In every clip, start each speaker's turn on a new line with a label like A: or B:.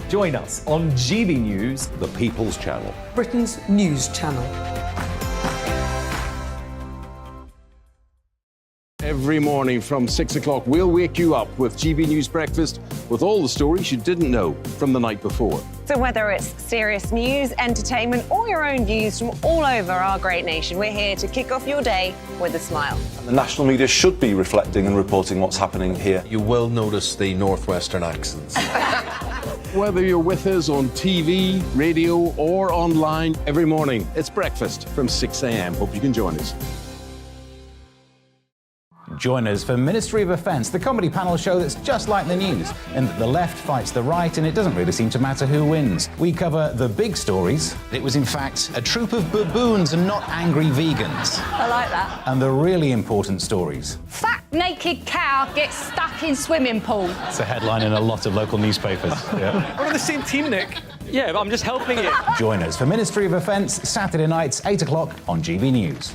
A: Join us on GB News,
B: the People's Channel,
C: Britain's news channel.
B: Every morning from 6 o'clock, we'll wake you up with GB News Breakfast with all the stories you didn't know from the night before.
D: So whether it's serious news, entertainment, or your own views from all over our great nation, we're here to kick off your day with a smile.
E: And the national media should be reflecting and reporting what's happening here.
F: You will notice the northwestern accents.
B: Whether you're with us on TV, radio, or online, every morning, it's breakfast from 6 a.m. Hope you can join us.
G: Join us for Ministry of Offence, the comedy panel show that's just like the news, in that the left fights the right and it doesn't really seem to matter who wins. We cover the big stories. It was in fact a troop of baboons and not angry vegans.
D: I like that.
G: And the really important stories.
H: Fat naked cow gets stuck in swimming pool.
G: It's a headline in a lot of local newspapers. Yeah.
I: We're on the same team, Nick. Yeah, but I'm just helping you.
G: Join us for Ministry of Offence, Saturday nights, 8 o'clock on GB News.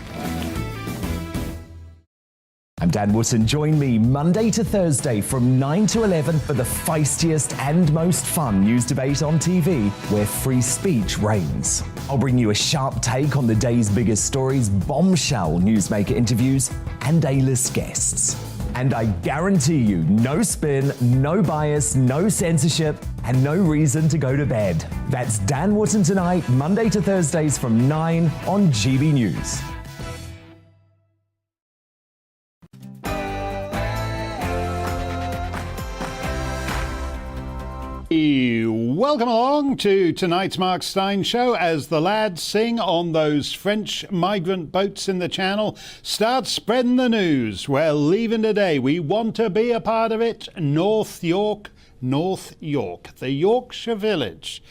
A: I'm Dan Wootton. Join me Monday to Thursday from 9 to 11 for the feistiest and most fun news debate on TV, where free speech reigns. I'll bring you a sharp take on the day's biggest stories, bombshell newsmaker interviews, and A-list guests. And I guarantee you, no spin, no bias, no censorship, and no reason to go to bed. That's Dan Wootton tonight, Monday to Thursdays from 9 on GB News.
J: Welcome along to tonight's Mark Steyn show as the lads sing on those French migrant boats in the Channel. Start spreading the news. We're leaving today. We want to be a part of it. North York, the Yorkshire village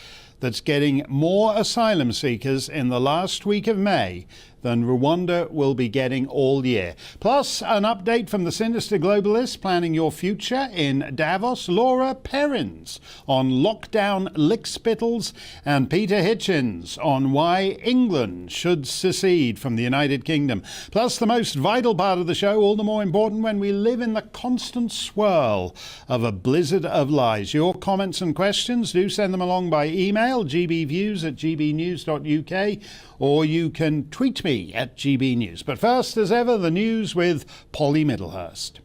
J: that's getting more asylum seekers in the last week of May than Rwanda will be getting all year. Plus, an update from the sinister globalist planning your future in Davos, Laura Perrins on lockdown lickspittles, and Peter Hitchens on why England should secede from the United Kingdom. Plus, the most vital part of the show, all the more important when we live in the constant swirl of a blizzard of lies. Your comments and questions, do send them along by email, gbviews@gbnews.uk, or you can tweet me at GB News. But first, as ever, the news with Polly Middlehurst.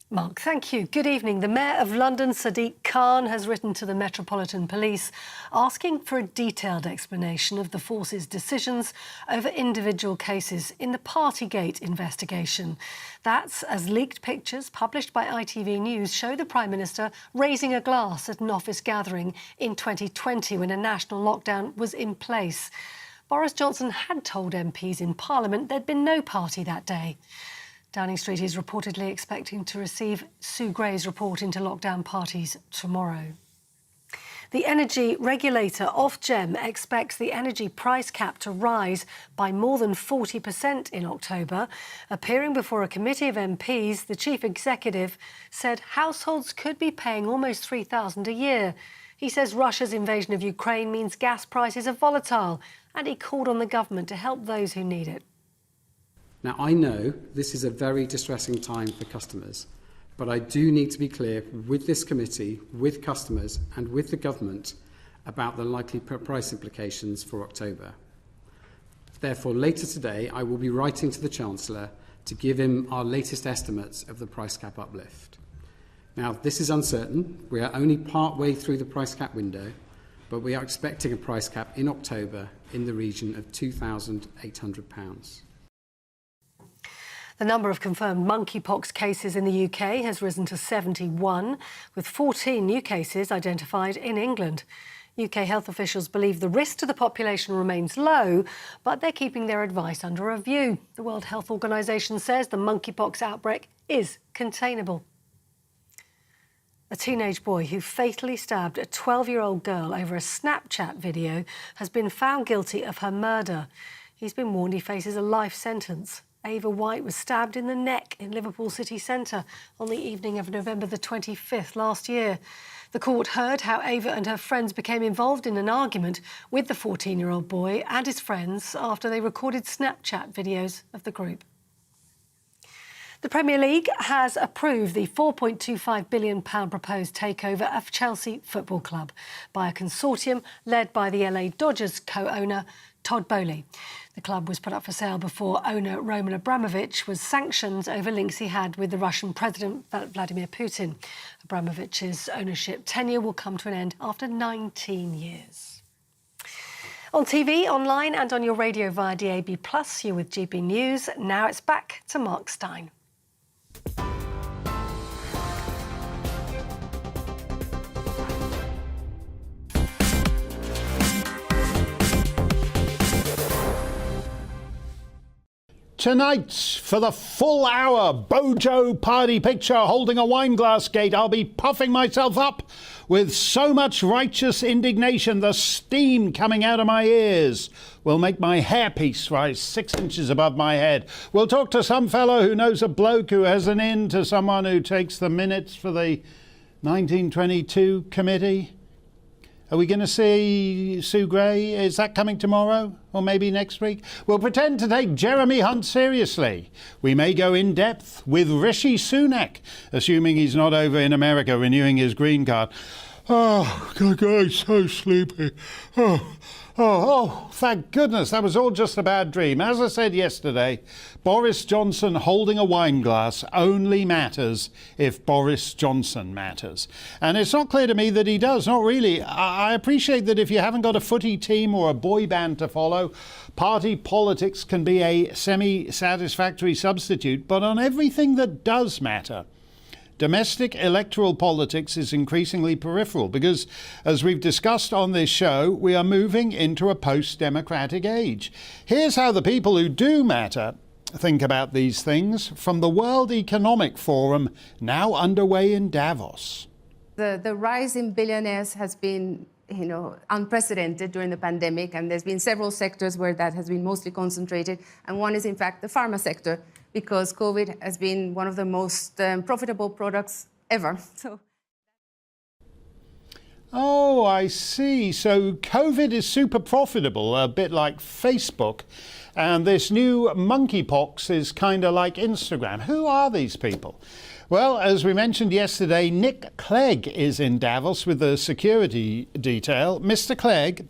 C: Mark, thank you. Good evening. The Mayor of London, Sadiq Khan, has written to the Metropolitan Police asking for a detailed explanation of the force's decisions over individual cases in the Partygate investigation. That's as leaked pictures published by ITV News show the Prime Minister raising a glass at an office gathering in 2020 when a national lockdown was in place. Boris Johnson had told MPs in Parliament there'd been no party that day. Downing Street is reportedly expecting to receive Sue Gray's report into lockdown parties tomorrow. The energy regulator, Ofgem, expects the energy price cap to rise by more than 40% in October. Appearing before a committee of MPs, the chief executive said households could be paying almost $3,000 a year. He says Russia's invasion of Ukraine means gas prices are volatile, and he called on the government to help those who need it.
K: Now, I know this is a very distressing time for customers, but I do need to be clear with this committee, with customers and with the government about the likely price implications for October. Therefore, later today, I will be writing to the Chancellor to give him our latest estimates of the price cap uplift. Now, this is uncertain. We are only part way through the price cap window, but we are expecting a price cap in October in the region of £2,800.
C: The number of confirmed monkeypox cases in the UK has risen to 71, with 14 new cases identified in England. UK health officials believe the risk to the population remains low, but they're keeping their advice under review. The World Health Organization says the monkeypox outbreak is containable. A teenage boy who fatally stabbed a 12-year-old girl over a Snapchat video has been found guilty of her murder. He's been warned he faces a life sentence. Ava White was stabbed in the neck in Liverpool city centre on the evening of November the 25th last year. The court heard how Ava and her friends became involved in an argument with the 14-year-old boy and his friends after they recorded Snapchat videos of the group. The Premier League has approved the £4.25 billion proposed takeover of Chelsea Football Club by a consortium led by the LA Dodgers co-owner Todd Boehly. The club was put up for sale before owner Roman Abramovich was sanctioned over links he had with the Russian President Vladimir Putin. Abramovich's ownership tenure will come to an end after 19 years. On TV, online and on your radio via DAB+, you're with GB News. Now it's back to Mark Steyn.
J: Tonight, for the full hour Bojo party picture holding a wineglass gate, I'll be puffing myself up with so much righteous indignation the steam coming out of my ears will make my hairpiece rise 6 inches above my head. We'll talk to some fellow who knows a bloke who has an in to someone who takes the minutes for the 1922 committee. Are we going to see Sue Gray? Is that coming tomorrow or maybe next week? We'll pretend to take Jeremy Hunt seriously. We may go in depth with Rishi Sunak, assuming he's not over in America renewing his green card. Oh, God, I'm so sleepy. Oh, thank goodness, that was all just a bad dream. As I said yesterday, Boris Johnson holding a wineglass only matters if Boris Johnson matters. And it's not clear to me that he does, not really. I appreciate that if you haven't got a footy team or a boy band to follow, party politics can be a semi-satisfactory substitute. But on everything that does matter, domestic electoral politics is increasingly peripheral because, as we've discussed on this show, we are moving into a post-democratic age. Here's how the people who do matter think about these things from the World Economic Forum, now underway in Davos.
L: The rise in billionaires has been unprecedented during the pandemic, and there's been several sectors where that has been mostly concentrated, and one is in fact the pharma sector, because COVID has been one of the most profitable products ever.
J: Oh, I see. So COVID is super profitable, a bit like Facebook, and this new monkeypox is kind of like Instagram. Who are these people? Well, as we mentioned yesterday, Nick Clegg is in Davos with the security detail. Mr. Clegg,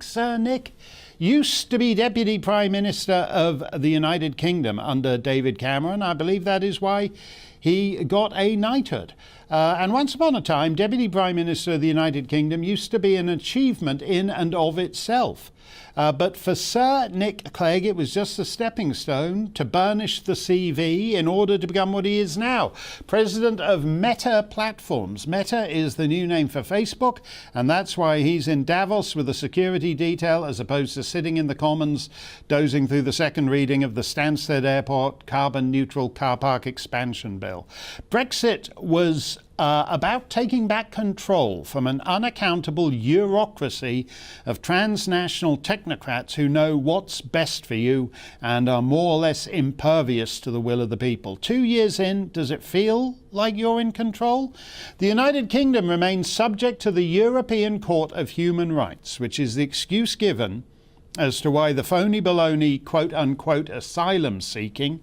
J: Sir Nick, used to be Deputy Prime Minister of the United Kingdom under David Cameron. I believe that is why he got a knighthood. And once upon a time, Deputy Prime Minister of the United Kingdom used to be an achievement in and of itself. But for Sir Nick Clegg, it was just a stepping stone to burnish the CV in order to become what he is now, President of Meta Platforms. Meta is the new name for Facebook, and that's why he's in Davos with a security detail as opposed to sitting in the Commons dozing through the second reading of the Stansted Airport carbon-neutral car park expansion bill. Brexit was about taking back control from an unaccountable bureaucracy of transnational technocrats who know what's best for you and are more or less impervious to the will of the people. 2 years in, does it feel like you're in control? The United Kingdom remains subject to the European Court of Human Rights, which is the excuse given as to why the phony baloney quote-unquote asylum seeking,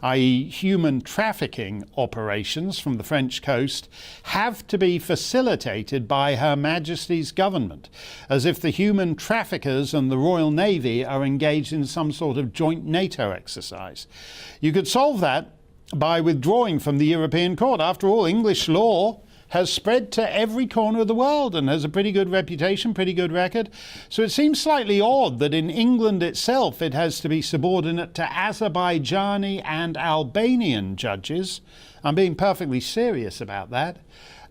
J: i.e. human trafficking operations from the French coast, have to be facilitated by Her Majesty's government, as if the human traffickers and the Royal Navy are engaged in some sort of joint NATO exercise. You could solve that by withdrawing from the European Court. After all, English law has spread to every corner of the world and has a pretty good reputation, pretty good record. So it seems slightly odd that in England itself it has to be subordinate to Azerbaijani and Albanian judges. I'm being perfectly serious about that.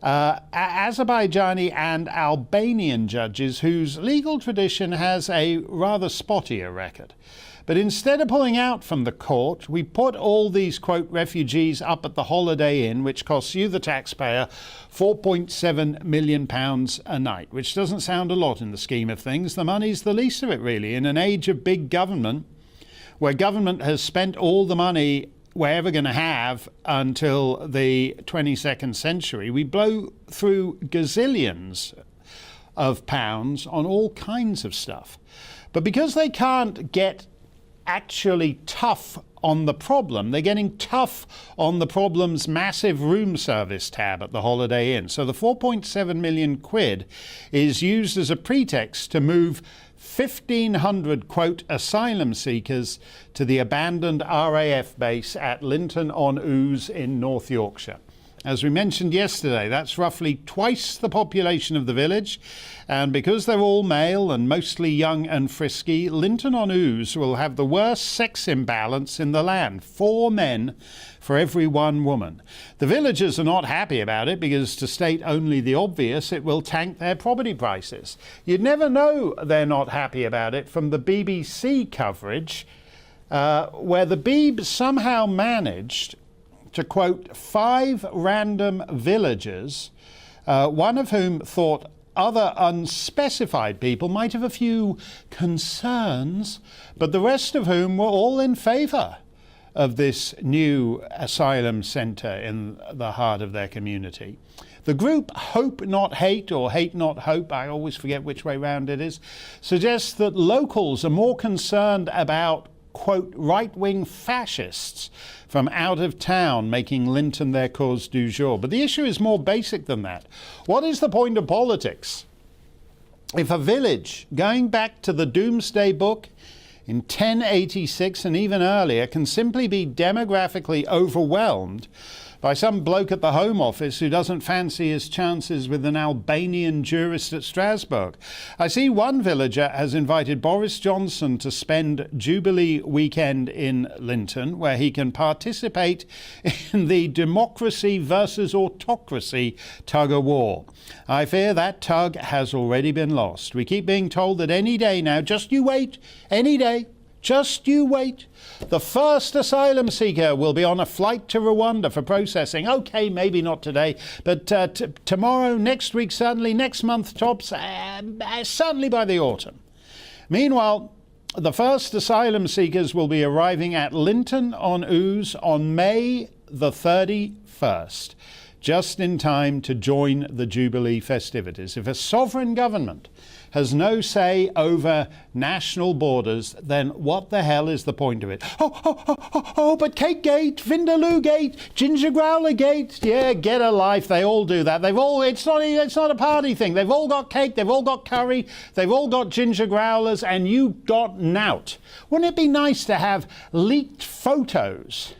J: Azerbaijani and Albanian judges whose legal tradition has a rather spottier record. But instead of pulling out from the court, we put all these, quote, refugees up at the Holiday Inn, which costs you, the taxpayer, £4.7 million a night, which doesn't sound a lot in the scheme of things. The money's the least of it, really. In an age of big government, where government has spent all the money we're ever going to have until the 22nd century, we blow through gazillions of pounds on all kinds of stuff. But because they can't get actually tough on the problem. They're getting tough on the problem's massive room service tab at the Holiday Inn. So the 4.7 million quid is used as a pretext to move 1,500, quote, asylum seekers to the abandoned RAF base at Linton-on-Ouse in North Yorkshire. As we mentioned yesterday, that's roughly twice the population of the village, and because they're all male and mostly young and frisky, Linton-on-Ouse will have the worst sex imbalance in the land, 4 men for every 1 woman. The villagers are not happy about it because, to state only the obvious, it will tank their property prices. You'd never know they're not happy about it from the BBC coverage, where the Beeb somehow managed to quote 5 random villagers, one of whom thought other unspecified people might have a few concerns, but the rest of whom were all in favour of this new asylum centre in the heart of their community. The group Hope Not Hate, or Hate Not Hope, I always forget which way round it is, suggests that locals are more concerned about, quote, right-wing fascists from out of town making Linton their cause du jour. But the issue is more basic than that. What is the point of politics if a village, going back to the Doomsday Book in 1086 and even earlier, can simply be demographically overwhelmed by some bloke at the Home Office who doesn't fancy his chances with an Albanian jurist at Strasbourg? I see one villager has invited Boris Johnson to spend Jubilee weekend in Linton, where he can participate in the democracy versus autocracy tug-of-war. I fear that tug has already been lost. We keep being told that any day now, just you wait, any day, just you wait, the first asylum seeker will be on a flight to Rwanda for processing. OK, maybe not today, but tomorrow, next week, certainly next month tops, certainly by the autumn. Meanwhile, the first asylum seekers will be arriving at Linton-on-Ouse on May the 31st, just in time to join the Jubilee festivities. If a sovereign government has no say over national borders, then what the hell is the point of it? But Cake Gate, Vindaloo Gate, Ginger Growler Gate, yeah, get a life. They all do that. It's not a party thing. They've all got cake, they've all got curry, they've all got ginger growlers, and you got nout. Wouldn't it be nice to have leaked photos?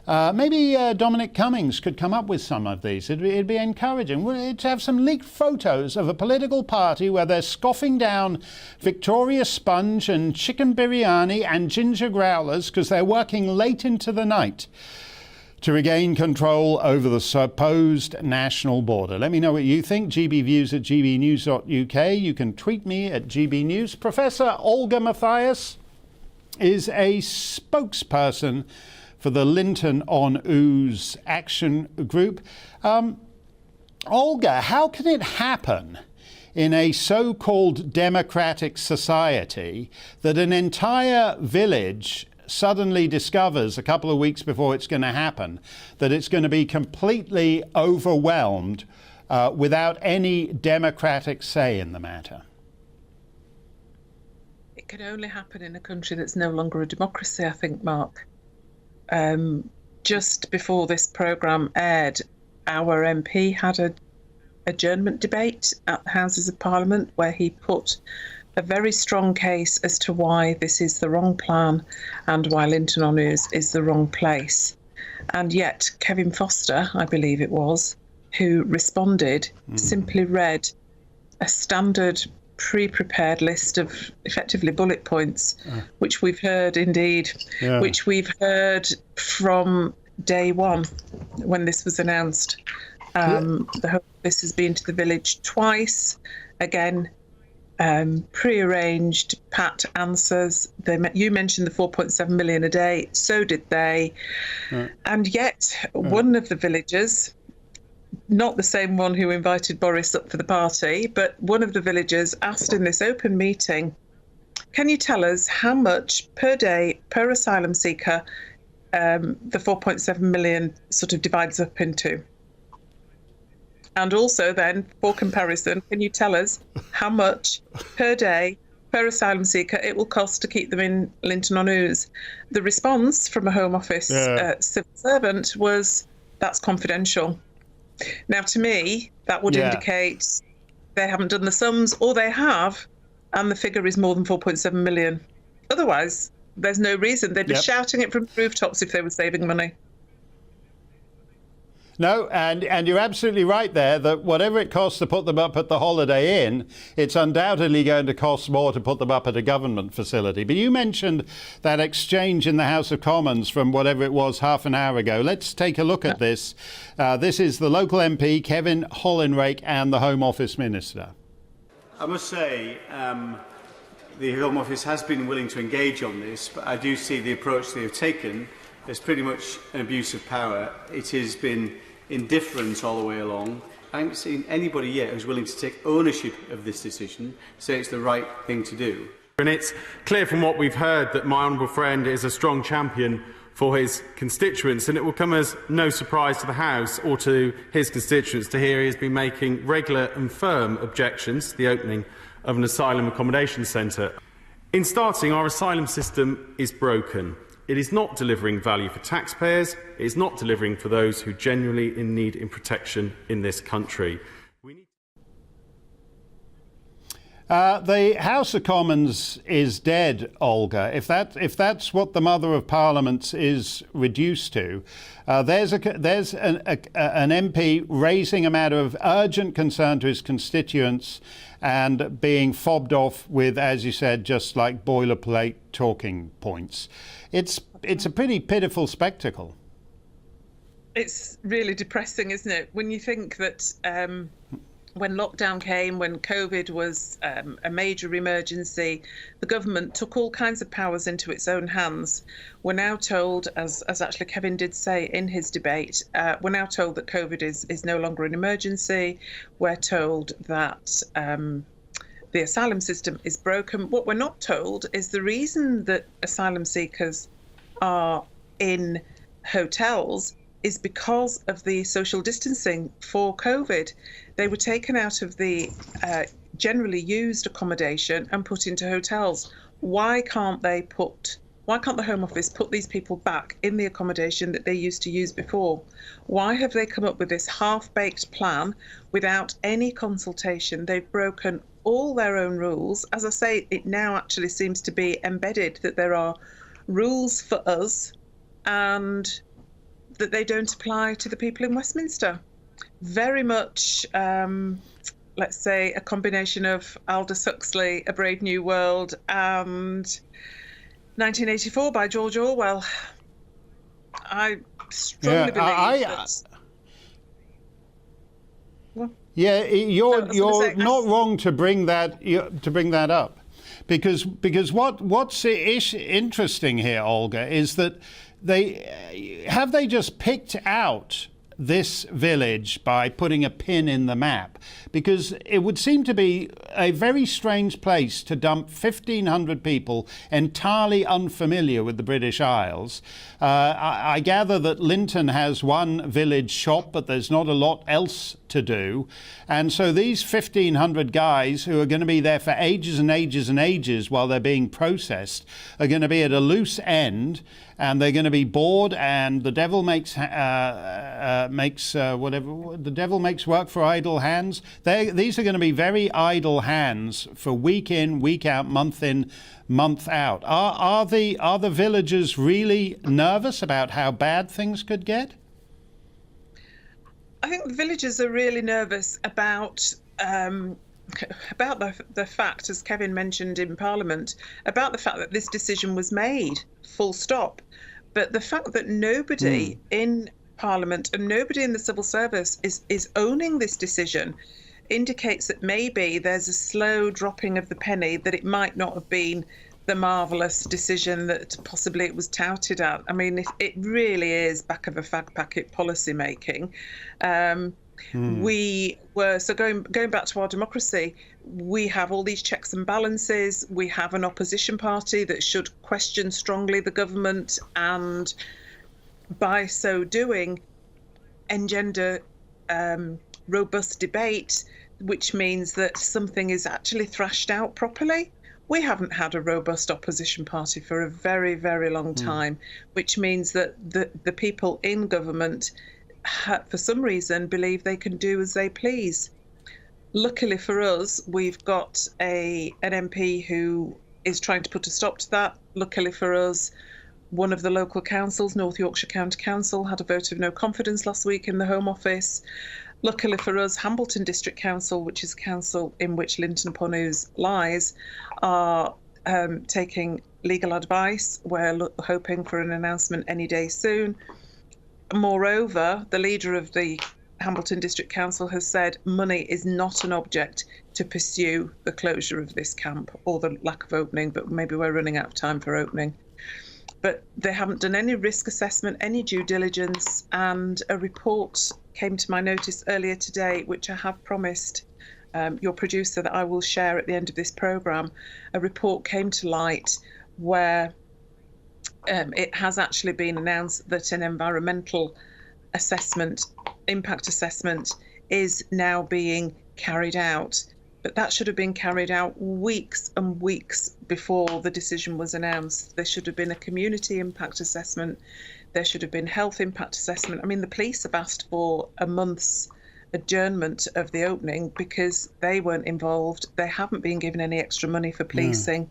J: Maybe Dominic Cummings could come up with some of these. It'd be encouraging. To have some leaked photos of a political party where they're scoffing down Victoria Sponge and chicken biryani and ginger growlers because they're working late into the night to regain control over the supposed national border. Let me know what you think. GBViews at gbnews.uk. You can tweet me at GBNews. Professor Olga Mathias is a spokesperson for the Linton-on-Ouse Action Group. Olga, how can it happen in a so-called democratic society that an entire village suddenly discovers a couple of weeks before it's going to happen that it's going to be completely overwhelmed without any democratic say in the matter?
M: It can only happen in a country that's no longer a democracy, I think, Mark. Just before this programme aired, our MP had an adjournment debate at the Houses of Parliament where he put a very strong case as to why this is the wrong plan and why Linton-on-Ouse is the wrong place. And yet Kevin Foster, I believe it was, who responded, simply read a standard pre-prepared list of effectively bullet points, which we've heard which we've heard from day one when this was announced. The Home Office has been to the village twice, again, pre-arranged pat answers. You mentioned the 4.7 million a day, so did they. And yet one of the villagers, not the same one who invited Boris up for the party, but one of the villagers asked in this open meeting, can you tell us how much per day per asylum seeker the 4.7 million sort of divides up into? And also then, for comparison, can you tell us how much per day per asylum seeker it will cost to keep them in Linton-on-Ouse. The response from a Home Office civil servant was, that's confidential. Now, to me, that would indicate they haven't done the sums, or they have, and the figure is more than 4.7 million. Otherwise, there's no reason. They'd be shouting it from rooftops if they were saving money.
J: No, and you're absolutely right there that whatever it costs to put them up at the Holiday Inn, it's undoubtedly going to cost more to put them up at a government facility. But you mentioned that exchange in the House of Commons from whatever it was half an hour ago. Let's take a look at this. This is the local MP, Kevin Hollinrake, and the Home Office Minister.
N: I must say, the Home Office has been willing to engage on this, but I do see the approach they have taken as pretty much an abuse of power. It has been indifference all the way along. I haven't seen anybody yet who's willing to take ownership of this decision, say it's the right thing to do.
O: And it's clear from what we've heard that my honourable friend is a strong champion for his constituents, and it will come as no surprise to the House or to his constituents to hear he has been making regular and firm objections to the opening of an asylum accommodation centre. In starting, our asylum system is broken. It is not delivering value for taxpayers. It is not delivering for those who genuinely in need in protection in this country.
J: The House of Commons is dead, Olga. If that's what the Mother of Parliament is reduced to, there's an MP raising a matter of urgent concern to his constituents and being fobbed off with, as you said, just like boilerplate talking points. It's a pretty pitiful spectacle.
M: It's really depressing, isn't it? When you think that when lockdown came, when COVID was a major emergency, the government took all kinds of powers into its own hands. We're now told, as actually Kevin did say in his debate, we're now told that COVID is no longer an emergency. We're told that the asylum system is broken. What we're not told is the reason that asylum seekers are in hotels is because of the social distancing for COVID. They were taken out of the generally used accommodation and put into hotels. Why can't the Home Office put these people back in the accommodation that they used to use before? Why have they come up with this half-baked plan without any consultation? They've broken all their own rules. As I say, it now actually seems to be embedded that there are rules for us and that they don't apply to the people in Westminster. Very much, let's say, a combination of Aldous Huxley, A Brave New World, and 1984 by George Orwell. I strongly believe that.
J: Yeah, you're not wrong to bring that up, because what's interesting here, Olga, is that they just picked out this village by putting a pin in the map, because it would seem to be a very strange place to dump 1,500 people entirely unfamiliar with the British Isles. I gather that Linton has one village shop, but there's not a lot else to do. And so these 1,500 guys who are going to be there for ages and ages and ages while they're being processed are going to be at a loose end, and they're going to be bored, and the devil makes work for idle hands. These are going to be very idle hands for week in, week out, month in, month out. Are the villagers really nervous about how bad things could get?
M: I think the villagers are really nervous about the fact, as Kevin mentioned in Parliament, about the fact that this decision was made, full stop. But the fact that nobody in Parliament and nobody in the civil service is owning this decision indicates that maybe there's a slow dropping of the penny, that it might not have been the marvellous decision that possibly it was touted at. I mean, it really is back of a fag packet policy making. We were, so going back to our democracy, we have all these checks and balances. We have an opposition party that should question strongly the government, and by so doing engender robust debate, which means that something is actually thrashed out properly. We haven't had a robust opposition party for a very, very long time, which means that the people in government, for some reason, believe they can do as they please. Luckily for us, we've got an MP who is trying to put a stop to that. Luckily for us, one of the local councils, North Yorkshire County Council, had a vote of no confidence last week in the Home Office. Luckily for us, Hambleton District Council, which is a council in which Linton upon Ouse lies, are taking legal advice. We're hoping for an announcement any day soon. Moreover, the leader of the Hambleton District Council has said money is not an object to pursue the closure of this camp or the lack of opening, but maybe we're running out of time for opening. But they haven't done any risk assessment, any due diligence, and a report came to my notice earlier today, which I have promised your producer that I will share at the end of this programme. A report came to light where it has actually been announced that an environmental assessment, impact assessment, is now being carried out. But that should have been carried out weeks and weeks before the decision was announced. There should have been a community impact assessment. There should have been health impact assessment. I mean, the police have asked for a month's adjournment of the opening because they weren't involved. They haven't been given any extra money for policing.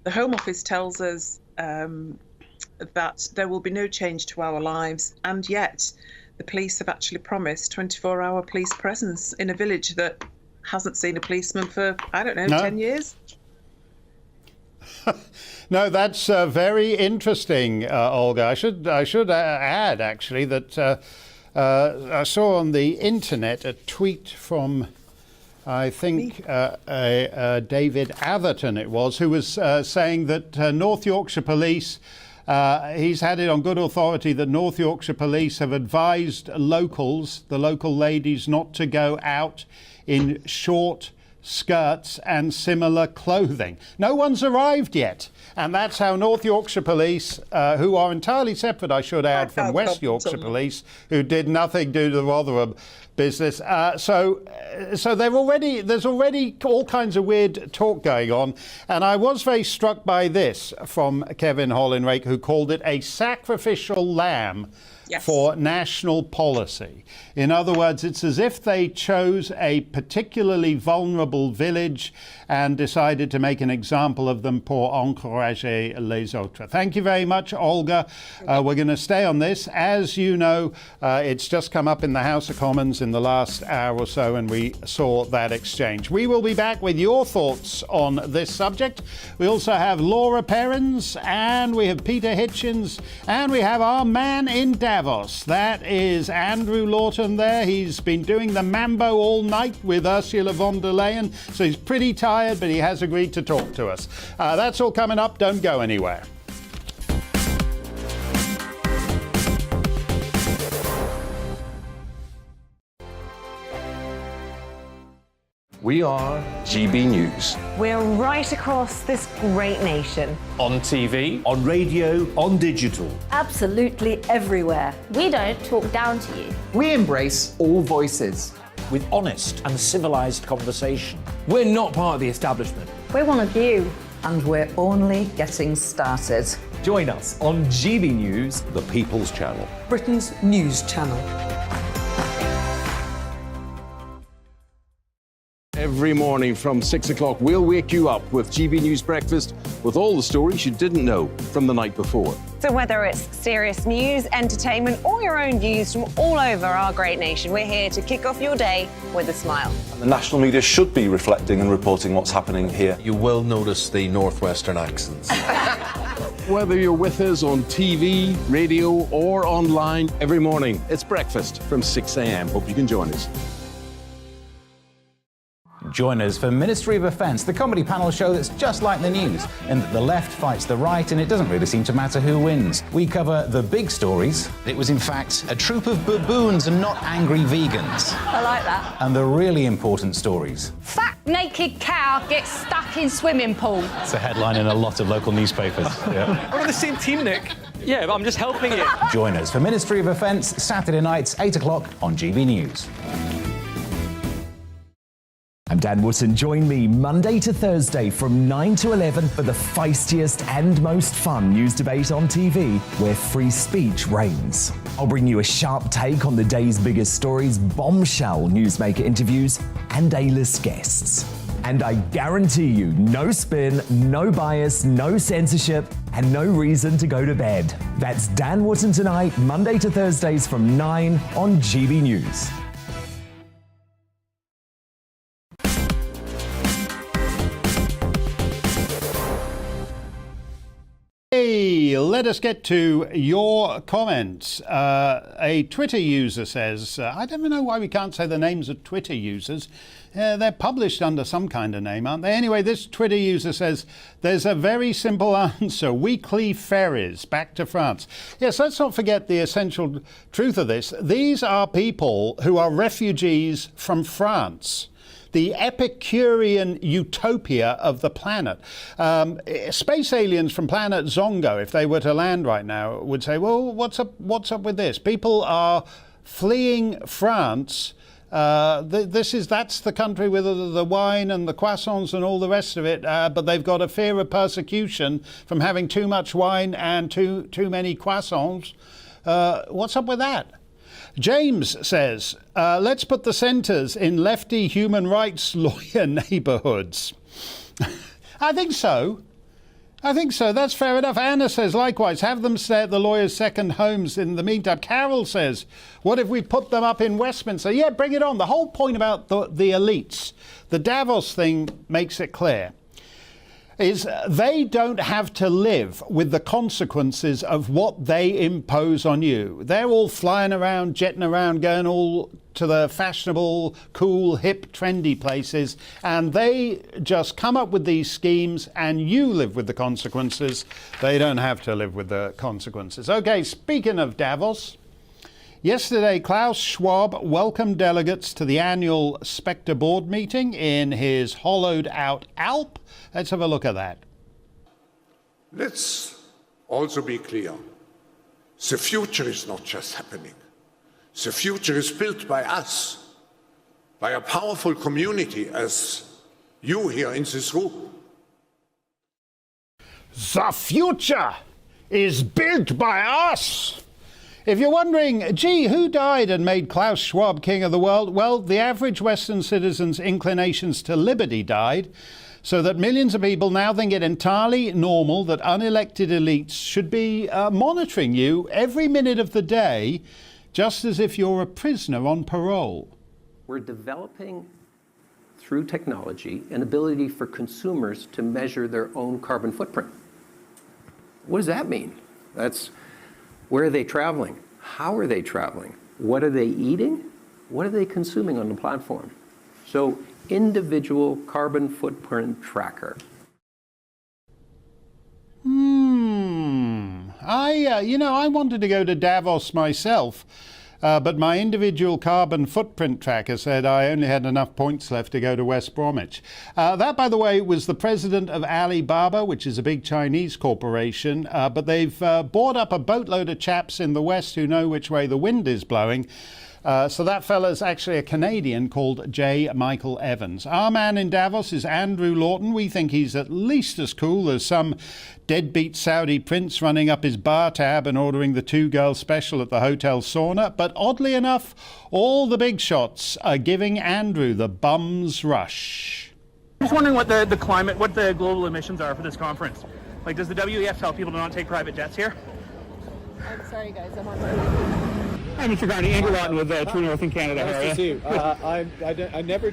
M: The Home Office tells us that there will be no change to our lives, and yet the police have actually promised 24-hour police presence in a village that hasn't seen a policeman for, I don't know, 10 years.
J: No, that's very interesting, Olga. I should add, actually, that I saw on the internet a tweet from, I think, David Atherton it was, who was saying that North Yorkshire Police, he's had it on good authority that North Yorkshire Police have advised locals, the local ladies, not to go out in short skirts and similar clothing. No one's arrived yet. And that's how North Yorkshire Police, who are entirely separate, I should add, from West Yorkshire Police, who did nothing to do the Rotherham business. So there's already all kinds of weird talk going on. And I was very struck by this from Kevin Hollinrake, who called it a sacrificial lamb. Yes. For national policy. In other words, it's as if they chose a particularly vulnerable village and decided to make an example of them pour encourager les autres. Thank you very much, Olga. We're going to stay on this. As you know, it's just come up in the House of Commons in the last hour or so, and we saw that exchange. We will be back with your thoughts on this subject. We also have Laura Perrins, and we have Peter Hitchens, and we have our man in Davos. That is Andrew Lawton there. He's been doing the mambo all night with Ursula von der Leyen, so he's pretty tired, but he has agreed to talk to us. That's all coming up. Don't go anywhere.
E: We are GB News.
D: We're right across this great nation.
I: On TV,
P: on radio, on digital.
Q: Absolutely everywhere.
R: We don't talk down to you.
S: We embrace all voices.
P: With honest and civilised conversation.
I: We're not part of the establishment.
R: We're one of you.
T: And we're only getting started.
A: Join us on GB News,
E: the People's Channel.
T: Britain's news channel.
B: Every morning from 6 o'clock, we'll wake you up with GB News Breakfast with all the stories you didn't know from the night before.
D: So whether it's serious news, entertainment, or your own views from all over our great nation, we're here to kick off your day with a smile.
E: And the national media should be reflecting and reporting what's happening here.
F: You will notice the northwestern accents.
B: Whether you're with us on TV, radio, or online, every morning, it's breakfast from 6 a.m. Hope you can join us.
G: Join us for Ministry of Defence, the comedy panel show that's just like the news, in that the left fights the right and it doesn't really seem to matter who wins. We cover the big stories. It was in fact a troop of baboons and not angry vegans.
H: I like that.
G: And the really important stories.
H: Fat naked cow gets stuck in swimming pool.
G: It's a headline in a lot of local newspapers. Yeah.
I: We're on the same team, Nick. Yeah, but I'm just helping you.
G: Join us for Ministry of Defence, Saturday nights, 8 o'clock on GB News.
A: I'm Dan Wootton. Join me Monday to Thursday from 9 to 11 for the feistiest and most fun news debate on TV, where free speech reigns. I'll bring you a sharp take on the day's biggest stories, bombshell newsmaker interviews, and A-list guests. And I guarantee you, no spin, no bias, no censorship, and no reason to go to bed. That's Dan Wootton Tonight, Monday to Thursdays from 9 on GB News.
J: Hey, let us get to your comments. A Twitter user says, I don't know why we can't say the names of Twitter users. They're published under some kind of name, aren't they? Anyway, this Twitter user says, there's a very simple answer. Weekly ferries back to France. Yes, let's not forget the essential truth of this. These are people who are refugees from France, the Epicurean utopia of the planet. Space aliens from planet Zongo, if they were to land right now, would say, well, what's up with this? People are fleeing France. That's the country with the wine and the croissants and all the rest of it, but they've got a fear of persecution from having too much wine and too many croissants. What's up with that? James says, let's put the centres in lefty human rights lawyer neighbourhoods. I think so. That's fair enough. Anna says, likewise, have them stay at the lawyers' second homes in the meantime. Carol says, what if we put them up in Westminster? Yeah, bring it on. The whole point about the elites, the Davos thing makes it clear, is they don't have to live with the consequences of what they impose on you. They're all flying around, jetting around, going all to the fashionable, cool, hip, trendy places, and they just come up with these schemes and you live with the consequences. They don't have to live with the consequences. Okay, speaking of Davos, yesterday Klaus Schwab welcomed delegates to the annual Spectre board meeting in his hollowed-out Alp. Let's have a look at that.
U: Let's also be clear. The future is not just happening. The future is built by us, by a powerful community as you here in this room.
J: The future is built by us. If you're wondering, gee, who died and made Klaus Schwab king of the world? Well, the average Western citizen's inclinations to liberty died, so that millions of people now think it entirely normal that unelected elites should be monitoring you every minute of the day, just as if you're a prisoner on parole.
V: We're developing, through technology, an ability for consumers to measure their own carbon footprint. What does that mean? That's where are they traveling? How are they traveling? What are they eating? What are they consuming on the platform? So, individual carbon footprint tracker.
J: I wanted to go to Davos myself, but my individual carbon footprint tracker said I only had enough points left to go to West Bromwich. That, by the way, was the president of Alibaba, which is a big Chinese corporation, but they've bought up a boatload of chaps in the West who know which way the wind is blowing. So that fella's actually a Canadian called J. Michael Evans. Our man in Davos is Andrew Lawton. We think he's at least as cool as some deadbeat Saudi prince running up his bar tab and ordering the two-girl special at the hotel sauna. But oddly enough, all the big shots are giving Andrew the bum's rush.
W: I'm just wondering what the global emissions are for this conference. Like, does the WEF tell people to not take private jets here?
X: I'm sorry, guys. I'm on my way.
W: Hi, Mr. Garney. Andrew Lawton with True North in Canada.
Y: Nice to see you. I never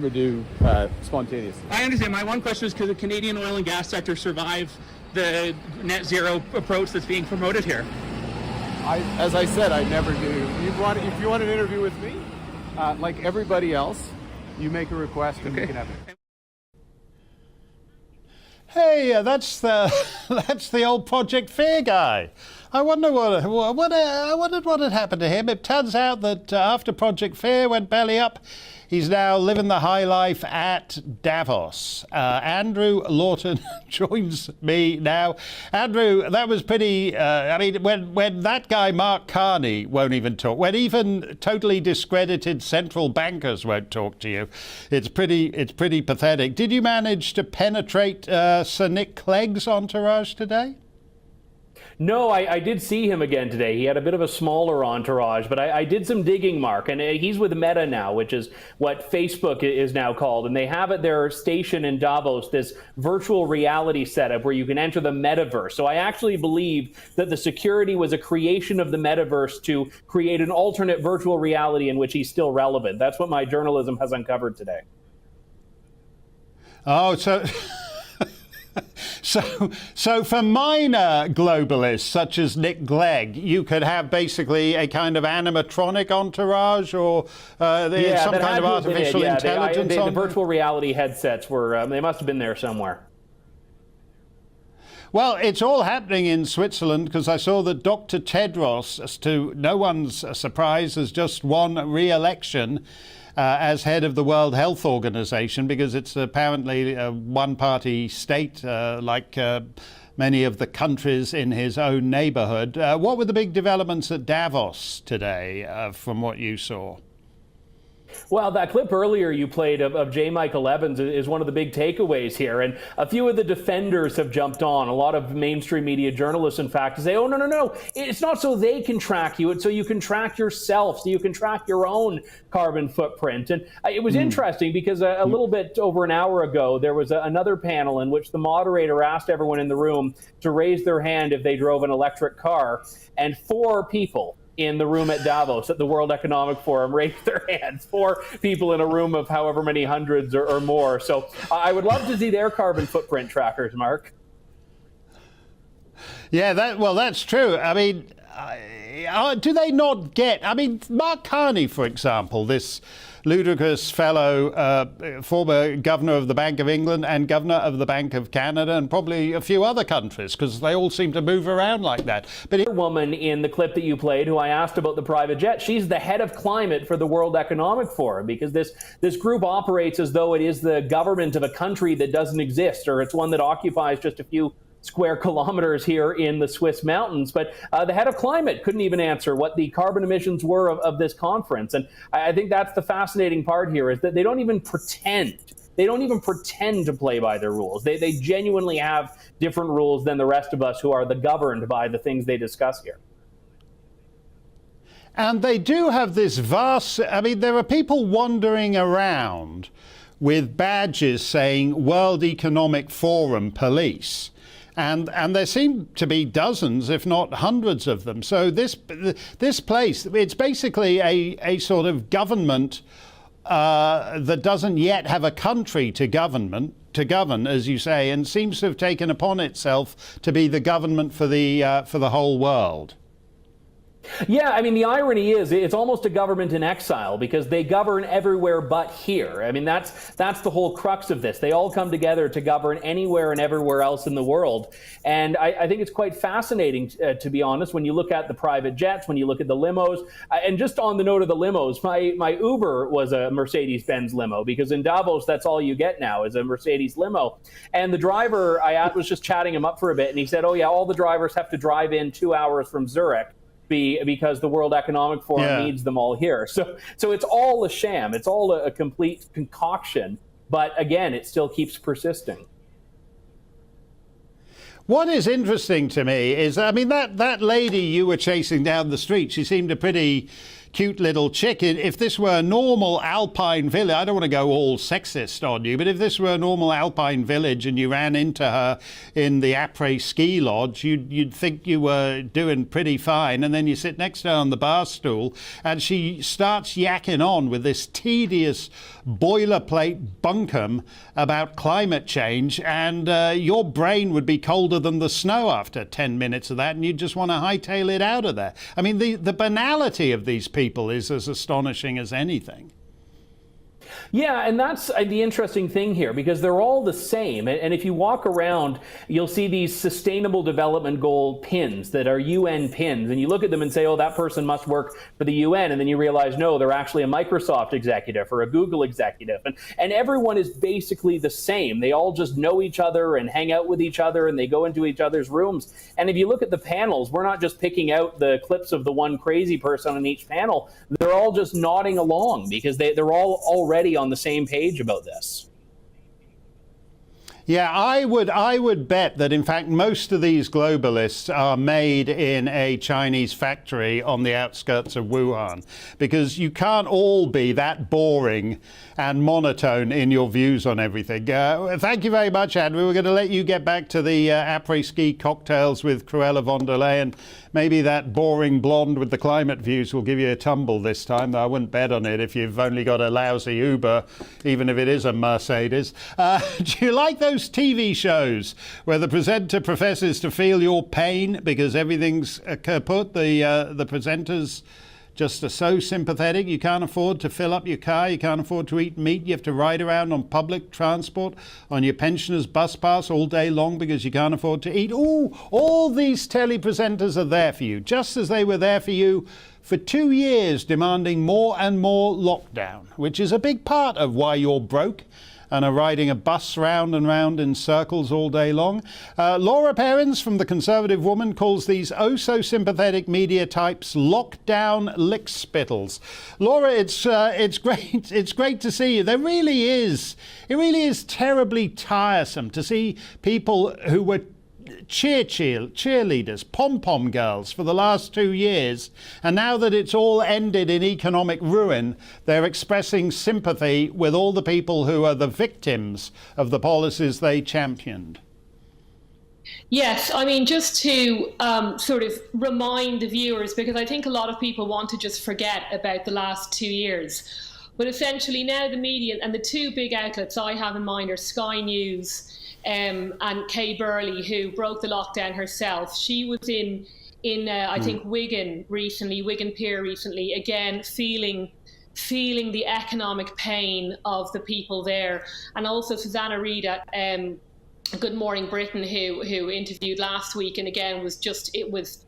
Y: do spontaneous.
W: I understand. My one question is, could the Canadian oil and gas sector survive the net zero approach that's being promoted here?
Y: As I said, I never do. If you want an interview with me, like everybody else, you make a request and we can have it.
J: Hey, that's the old Project Fear guy. I wonder what had happened to him. It turns out that after Project Fear went belly up, He's now living the high life at Davos. Andrew Lawton joins me now. Andrew, that was pretty... I mean, when that guy Mark Carney won't even talk, when even totally discredited central bankers won't talk to you, it's pretty pathetic. Did you manage to penetrate Sir Nick Clegg's entourage today?
I: No, I did see him again today. He had a bit of a smaller entourage, but I did some digging, Mark, and he's with Meta now, which is what Facebook is now called. And they have at their station in Davos this virtual reality setup where you can enter the metaverse. So I actually believe that the security was a creation of the metaverse to create an alternate virtual reality in which he's still relevant. That's what my journalism has uncovered today.
J: Oh, So for minor globalists such as Nick Clegg, you could have basically a kind of animatronic entourage or some kind of artificial intelligence.
I: The virtual reality headsets were, they must have been there somewhere.
J: Well, it's all happening in Switzerland because I saw that Dr. Tedros, to no one's surprise, has just won re-election as head of the World Health Organization, because it's apparently a one-party state like many of the countries in his own neighborhood. What were the big developments at Davos today from what you saw?
I: Well, that clip earlier you played of J. Michael Evans is one of the big takeaways here. And a few of the defenders have jumped on. A lot of mainstream media journalists, in fact, say, oh, no. It's not so they can track you. It's so you can track yourself, so you can track your own carbon footprint. And it was interesting because a little bit over an hour ago, there was another panel in which the moderator asked everyone in the room to raise their hand if they drove an electric car. And 4 people in the room at Davos at the World Economic Forum raised their hands. 4 people in a room of however many hundreds or more. So I would love to see their carbon footprint trackers, Mark.
J: Yeah, that's true. I mean, do they not get... I mean, Mark Carney, for example, this ludicrous fellow, former governor of the Bank of England and governor of the Bank of Canada and probably a few other countries, because they all seem to move around like that. But
I: the woman in the clip that you played, who I asked about the private jet, she's the head of climate for the World Economic Forum, because this group operates as though it is the government of a country that doesn't exist, or it's one that occupies just a few square kilometers here in the Swiss mountains. But the head of climate couldn't even answer what the carbon emissions were of this conference. And I think that's the fascinating part here, is that they don't even pretend. They don't even pretend to play by their rules. They genuinely have different rules than the rest of us who are governed by the things they discuss here.
J: And they do have this vast... I mean, there are people wandering around with badges saying World Economic Forum Police. And there seem to be dozens, if not hundreds of them. So this place, it's basically a sort of government that doesn't yet have a country to govern, as you say, and seems to have taken upon itself to be the government for the whole world.
I: Yeah, I mean, the irony is it's almost a government in exile, because they govern everywhere but here. I mean, that's the whole crux of this. They all come together to govern anywhere and everywhere else in the world. And I think it's quite fascinating, to be honest, when you look at the private jets, when you look at the limos. And just on the note of the limos, my Uber was a Mercedes-Benz limo, because in Davos, that's all you get now is a Mercedes limo. And the driver, I was just chatting him up for a bit, and he said, oh yeah, all the drivers have to drive in 2 hours from Zurich, because the World Economic Forum needs them all here. So it's all a sham. It's all a complete concoction. But again, it still keeps persisting.
J: What is interesting to me is, I mean, that lady you were chasing down the street, she seemed a pretty cute little chick. If this were a normal alpine village, I don't want to go all sexist on you, but if this were a normal alpine village and you ran into her in the après ski lodge, you'd think you were doing pretty fine. And then you sit next to her on the bar stool and she starts yakking on with this tedious boilerplate bunkum about climate change, and your brain would be colder than the snow after 10 minutes of that, and you'd just want to hightail it out of there. I mean, the banality of these people is as astonishing as anything.
I: Yeah, and that's the interesting thing here, because they're all the same. And if you walk around, you'll see these Sustainable Development Goal pins that are UN pins. And you look at them and say, oh, that person must work for the UN. And then you realize, no, they're actually a Microsoft executive or a Google executive. And everyone is basically the same. They all just know each other and hang out with each other, and they go into each other's rooms. And if you look at the panels, we're not just picking out the clips of the one crazy person on each panel. They're all just nodding along because they're all already on the same page about this.
J: Yeah, I would bet that, in fact, most of these globalists are made in a Chinese factory on the outskirts of Wuhan, because you can't all be that boring and monotone in your views on everything. Thank you very much, Andrew. We're going to let you get back to the après-ski cocktails with Cruella von der Leyen. Maybe that boring blonde with the climate views will give you a tumble this time, though I wouldn't bet on it if you've only got a lousy Uber, even if it is a Mercedes. Do you like those TV shows where the presenter professes to feel your pain because everything's kaput? The presenters just are so sympathetic. You can't afford to fill up your car. You can't afford to eat meat. You have to ride around on public transport on your pensioner's bus pass all day long because you can't afford to eat. Ooh, all these telepresenters are there for you, just as they were there for you for 2 years, demanding more and more lockdown, which is a big part of why you're broke and are riding a bus round and round in circles all day long. Laura Perrins from The Conservative Woman calls these oh-so-sympathetic media types lockdown lickspittles. Laura, it's great to see you. It really is terribly tiresome to see people who were cheerleaders, pom-pom girls for the last 2 years, and now that it's all ended in economic ruin, they're expressing sympathy with all the people who are the victims of the policies they championed.
C: Yes, I mean, just to sort of remind the viewers, because I think a lot of people want to just forget about the last 2 years. But essentially now the media, and the two big outlets I have in mind are Sky News and Kay Burley, who broke the lockdown herself. She was in I think Wigan Pier recently, again feeling the economic pain of the people there. And also Susanna Reid at Good Morning Britain, who interviewed last week, and again was just it was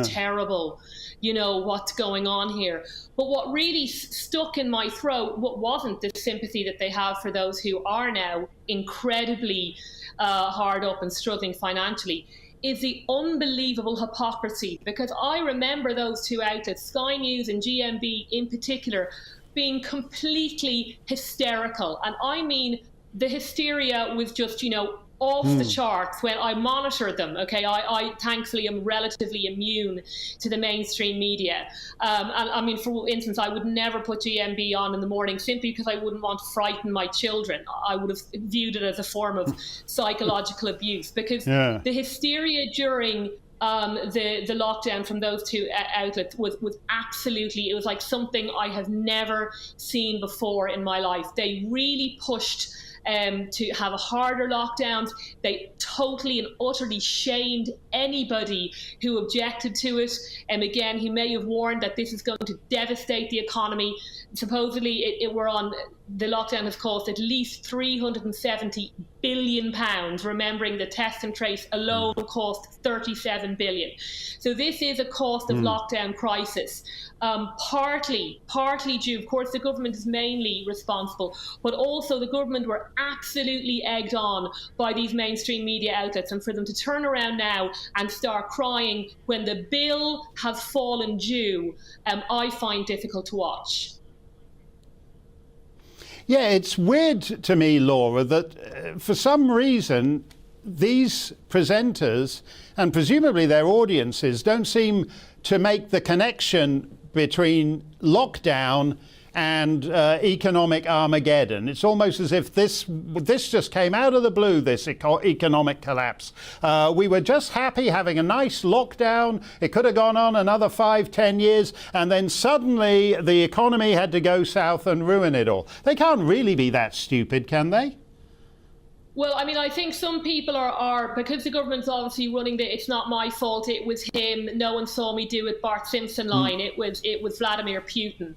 C: terrible, you know, what's going on here. But what really stuck in my throat, what wasn't the sympathy that they have for those who are now incredibly hard up and struggling financially, is the unbelievable hypocrisy. Because I remember those two outlets, Sky News and GMB in particular, being completely hysterical. And I mean, the hysteria was just, you know, off the charts when I monitored them. Okay, I thankfully am relatively immune to the mainstream media. And I mean, for instance, I would never put GMB on in the morning simply because I wouldn't want to frighten my children. I would have viewed it as a form of psychological abuse, because the hysteria during the lockdown from those two outlets was absolutely, it was like something I have never seen before in my life. They really pushed to have a harder lockdowns. They totally and utterly shamed anybody who objected to it. And again, he may have warned that this is going to devastate the economy. Supposedly, the lockdown has cost at least £370 billion, remembering the test and trace alone cost £37 billion. So this is a cost of lockdown crisis. Partly due, of course, the government is mainly responsible, but also the government were absolutely egged on by these mainstream media outlets, and for them to turn around now and start crying when the bill has fallen due, I find difficult to watch.
J: Yeah, it's weird to me, Laura, that for some reason these presenters and presumably their audiences don't seem to make the connection between lockdown and economic Armageddon. It's almost as if this just came out of the blue, this economic collapse. We were just happy having a nice lockdown. It could have gone on another 5-10 years, and then suddenly the economy had to go south and ruin it all. They can't really be that stupid, can they?
C: Well, I mean, I think some people are because the government's obviously running it's not my fault, it was him, no one saw me do it, Bart Simpson line, it was Vladimir Putin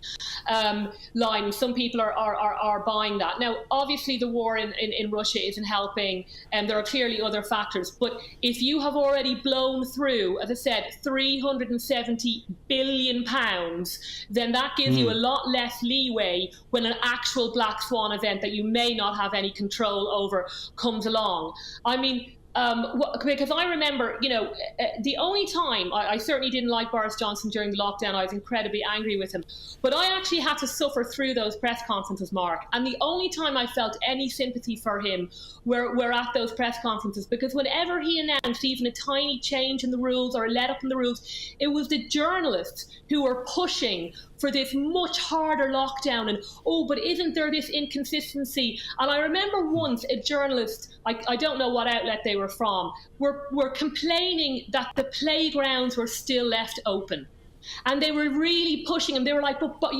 C: line. Some people are buying that. Now, obviously the war in Russia isn't helping, and there are clearly other factors, but if you have already blown through, as I said, £370 billion, then that gives you a lot less leeway when an actual black swan event that you may not have any control over comes along. I mean, because I remember, the only time I certainly didn't like Boris Johnson during the lockdown, I was incredibly angry with him. But I actually had to suffer through those press conferences, Mark. And the only time I felt any sympathy for him were at those press conferences, because whenever he announced even a tiny change in the rules or a let up in the rules, it was the journalists who were pushing for this much harder lockdown and, but isn't there this inconsistency? And I remember once a journalist, I don't know what outlet they were from, were complaining that the playgrounds were still left open. And they were really pushing him. They were like, but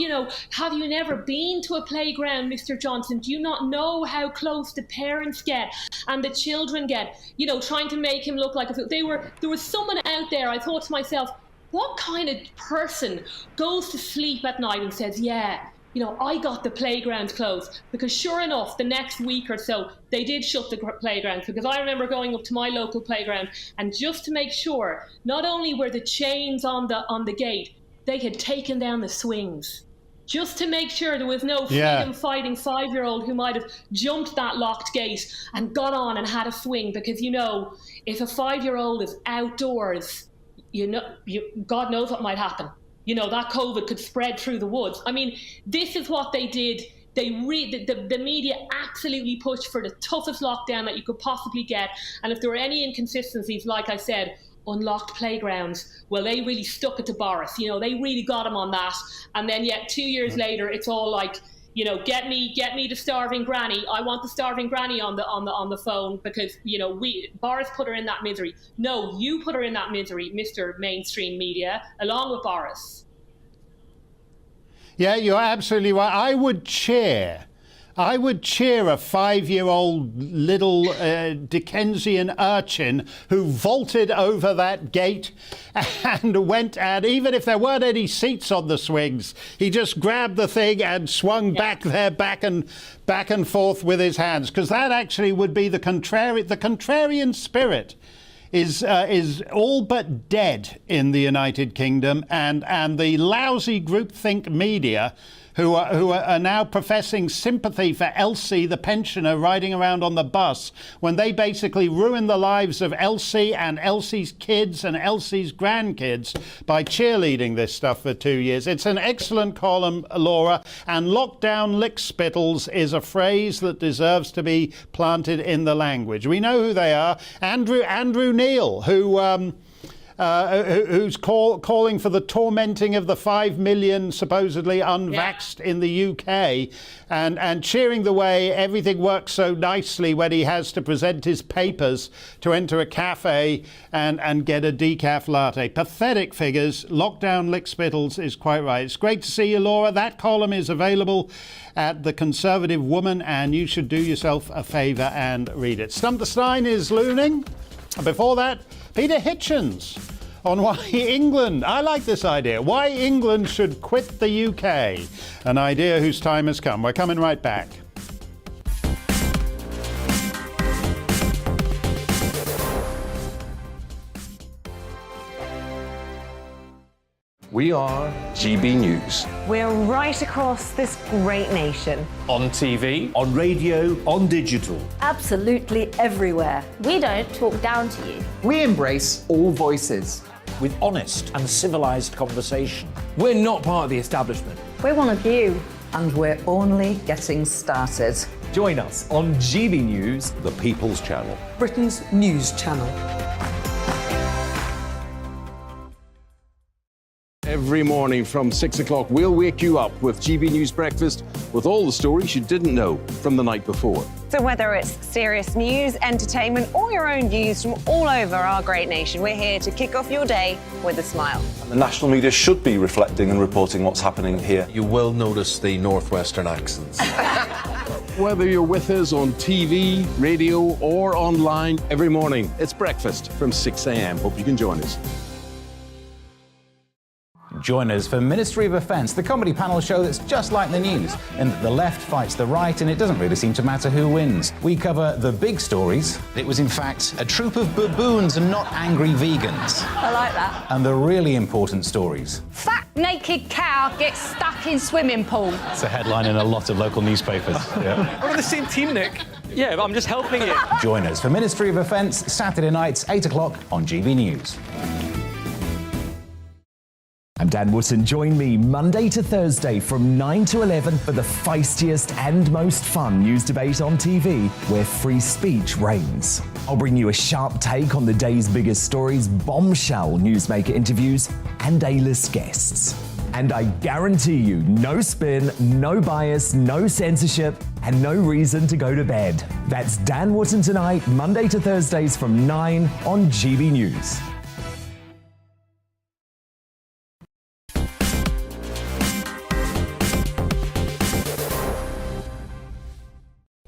C: have you never been to a playground, Mr. Johnson? Do you not know how close the parents get and the children get? Trying to make him look like there was someone out there. I thought to myself, what kind of person goes to sleep at night and says, I got the playgrounds closed? Because sure enough, the next week or so, they did shut the playgrounds. Because I remember going up to my local playground, and just to make sure, not only were the chains on the gate, they had taken down the swings. Just to make sure there was no freedom-fighting 5-year-old who might have jumped that locked gate and got on and had a swing. Because, if a 5-year-old is outdoors, God knows what might happen. That COVID could spread through the woods. I mean, this is what they did. The media absolutely pushed for the toughest lockdown that you could possibly get. And if there were any inconsistencies, like I said, unlocked playgrounds, well, they really stuck it to Boris. They really got him on that. And then yet 2 years later, it's all like, get me the starving granny. I want the starving granny on the phone because Boris put her in that misery. No, you put her in that misery, Mr. Mainstream Media, along with Boris.
J: Yeah, you're absolutely right. I would cheer a 5-year-old little Dickensian urchin who vaulted over that gate and went, and even if there weren't any seats on the swings, he just grabbed the thing and swung back and forth with his hands, because that actually would be the contrarian spirit is all but dead in the United Kingdom, and the lousy groupthink media who are now professing sympathy for Elsie, the pensioner, riding around on the bus, when they basically ruin the lives of Elsie and Elsie's kids and Elsie's grandkids by cheerleading this stuff for 2 years. It's an excellent column, Laura, and lockdown lickspittles is a phrase that deserves to be planted in the language. We know who they are. Andrew Neil, who's calling for the tormenting of the 5 million supposedly unvaxxed in the UK, and cheering the way everything works so nicely when he has to present his papers to enter a cafe and get a decaf latte. Pathetic figures. Lockdown lickspittles is quite right. It's great to see you, Laura. That column is available at The Conservative Woman, and you should do yourself a favour and read it. Stump the Steyn is looming. Before that, Peter Hitchens on why England, I like this idea, why England should quit the UK. An idea whose time has come. We're coming right back.
E: We are GB News.
D: We're right across this great nation.
P: On TV, on radio, on digital.
Q: Absolutely everywhere.
R: We don't talk down to you.
S: We embrace all voices.
P: With honest and civilised conversation.
K: We're not part of the establishment.
Q: We're one of you.
T: And we're only getting started.
A: Join us on GB News,
F: The People's Channel.
T: Britain's news channel.
B: Every morning from 6 o'clock, we'll wake you up with GB News Breakfast with all the stories you didn't know from the night before.
D: So whether it's serious news, entertainment, or your own views from all over our great nation, we're here to kick off your day with a smile.
E: And the national media should be reflecting and reporting what's happening here.
F: You will notice the northwestern accents.
B: Whether you're with us on TV, radio, or online every morning, it's breakfast from 6 a.m. Hope you can join us.
G: Join us for Ministry of Defence, the comedy panel show that's just like the news, in that the left fights the right and it doesn't really seem to matter who wins. We cover the big stories. It was in fact a troop of baboons and not angry vegans.
R: I like that.
G: And the really important stories.
R: Fat naked cow gets stuck in swimming pool.
G: It's a headline in a lot of local newspapers. Yeah.
K: We're on the same team, Nick. Yeah, but I'm just helping you.
G: Join us for Ministry of Defence, Saturday nights, 8 o'clock on GBNews.
A: I'm Dan Wootton. Join me Monday to Thursday from 9 to 11 for the feistiest and most fun news debate on TV, where free speech reigns. I'll bring you a sharp take on the day's biggest stories, bombshell newsmaker interviews, and A-list guests. And I guarantee you, no spin, no bias, no censorship, and no reason to go to bed. That's Dan Wootton tonight, Monday to Thursdays from 9 on GB News.